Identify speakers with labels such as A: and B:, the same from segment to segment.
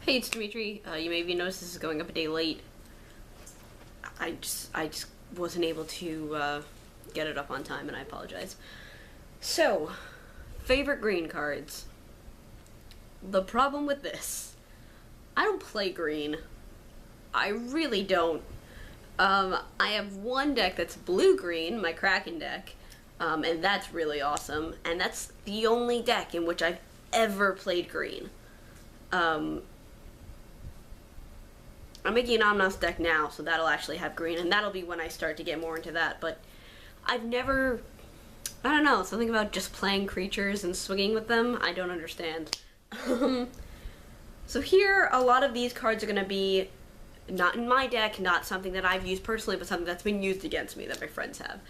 A: Hey, it's Dimitri. You may have noticed this is going up a day late. I just wasn't able to get it up on time, and I apologize. So, favorite green cards. The problem with this, I don't play green. I really don't. I have one deck that's blue-green, my Kraken deck, and that's really awesome. And that's the only deck in which I've ever played green. I'm making an Omnath deck now, so that'll actually have green, and that'll be when I start to get more into that, but I've never, I don't know, something about just playing creatures and swinging with them, I don't understand. So here, a lot of these cards are going to be not in my deck, not something that I've used personally, but something that's been used against me that my friends have,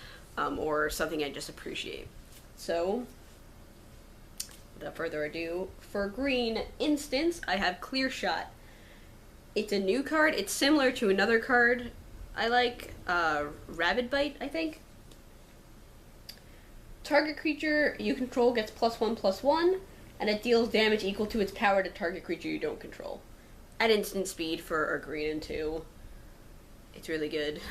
A: or something I just appreciate. So, without further ado, for green instance, I have Clear Shot. It's a new card. It's similar to another card I like, Rabid Bite, I think. Target creature you control gets +1/+1, and it deals damage equal to its power to target creature you don't control. At instant speed for a green and 2. It's really good.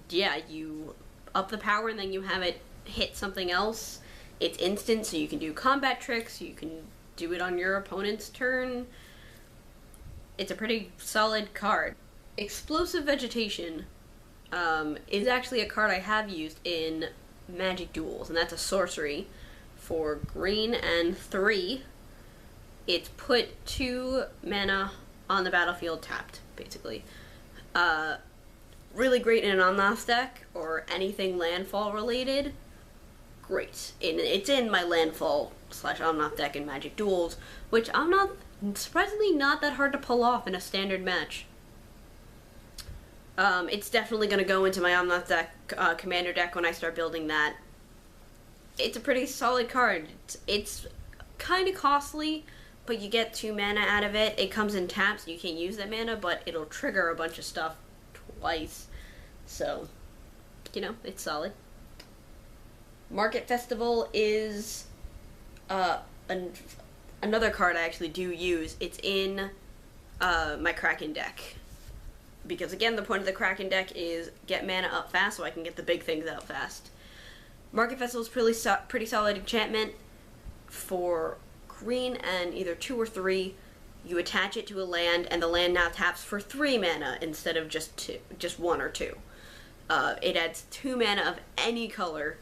A: Yeah, you up the power and then you have it hit something else. It's instant, so you can do combat tricks, you can do it on your opponent's turn. It's a pretty solid card. Explosive Vegetation is actually a card I have used in Magic Duels, and that's a sorcery for green and 3. It's put 2 mana on the battlefield tapped, basically. Really great in an Omnath deck, or anything landfall related. Great. It's in my landfall / Omnath deck in Magic Duels, which Omnath, surprisingly not that hard to pull off in a standard match. It's definitely going to go into my Omnath deck, commander deck when I start building that. It's a pretty solid card. It's kind of costly, but you get 2 mana out of it. It comes in taps, so you can't use that mana, but it'll trigger a bunch of stuff twice. So, you know, it's solid. Market Festival is another card I actually do use. It's in my Kraken deck. Because again, the point of the Kraken deck is get mana up fast so I can get the big things out fast. Market Festival is pretty solid enchantment for green and either 2 or 3. You attach it to a land, and the land now taps for 3 mana instead of just 1 or 2. It adds 2 mana of any color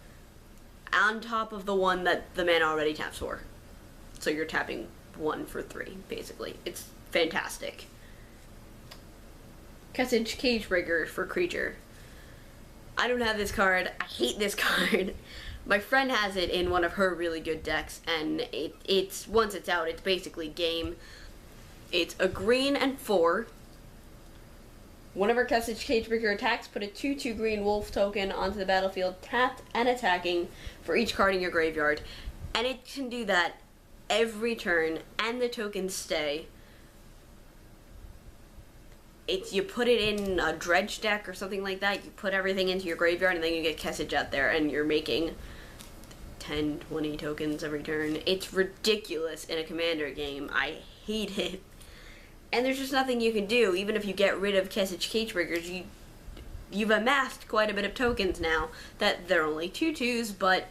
A: on top of the one that the mana already taps for. So you're tapping 1 for 3, basically. It's fantastic. Kessage Cagebreaker for creature. I don't have this card. I hate this card. My friend has it in one of her really good decks, and it's once it's out, it's basically game. It's a green and 4. Whenever Kessage Cagebreaker attacks, put a 2/2 green wolf token onto the battlefield, tapped and attacking for each card in your graveyard. And it can do that every turn, and the tokens stay. You put it in a dredge deck or something like that, you put everything into your graveyard, and then you get Kessage out there, and you're making 10, 20 tokens every turn. It's ridiculous in a commander game. I hate it. And there's just nothing you can do. Even if you get rid of Kessage Cagebreakers, you've amassed quite a bit of tokens now. That they're only 2/2s, but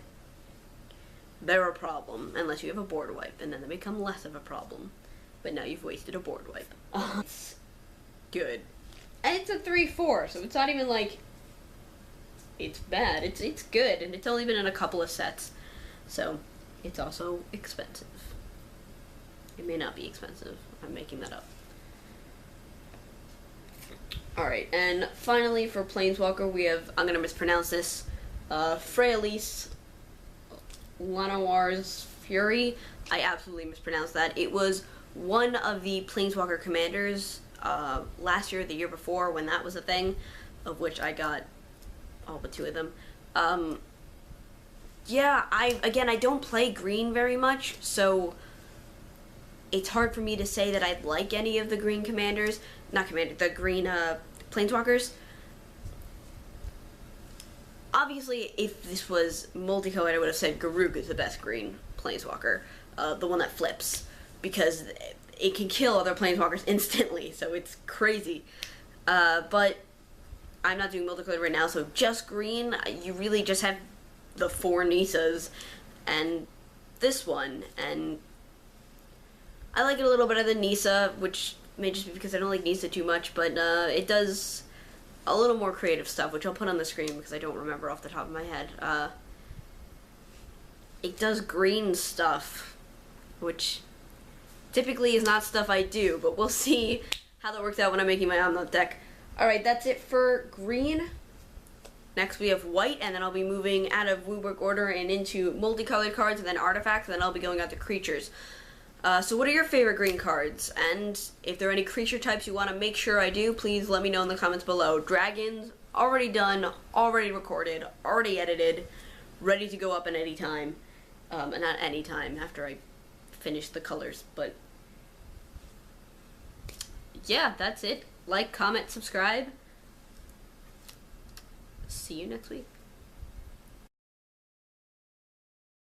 A: they're a problem unless you have a board wipe, and then they become less of a problem. But now you've wasted a board wipe. It's good. And it's a 3/4, so it's not even like it's bad. It's good, and it's only been in a couple of sets. So it's also expensive. It may not be expensive. I'm making that up. Alright, and finally for Planeswalker we have, I'm gonna mispronounce this, Freyalise Lanoir's Fury. I absolutely mispronounced that. It was one of the Planeswalker commanders last year or the year before when that was a thing, of which I got all but 2 of them. Yeah, I don't play green very much, so it's hard for me to say that I like any of the green commanders. The green Planeswalkers. Obviously, if this was multicolored, I would have said Garruk is the best green Planeswalker. The one that flips. because it can kill other planeswalkers instantly, so it's crazy. But I'm not doing multicolored right now, so just green. You really just have the 4 Nisas and this one, and I like it a little better than Nisa, which may just be because I don't like Nisa too much, but it does a little more creative stuff, which I'll put on the screen because I don't remember off the top of my head. It does green stuff, which typically is not stuff I do, but we'll see how that works out when I'm making my Omnath deck. Alright, that's it for green. Next we have white, and then I'll be moving out of Woodwork Order and into multicolored cards, and then artifacts, and then I'll be going out to creatures. So what are your favorite green cards? And if there are any creature types you want to make sure I do, please let me know in the comments below. Dragons, already done, already recorded, already edited, ready to go up at any time. And not any time after I finish the colors, but yeah, that's it. Like, comment, subscribe. See you next week.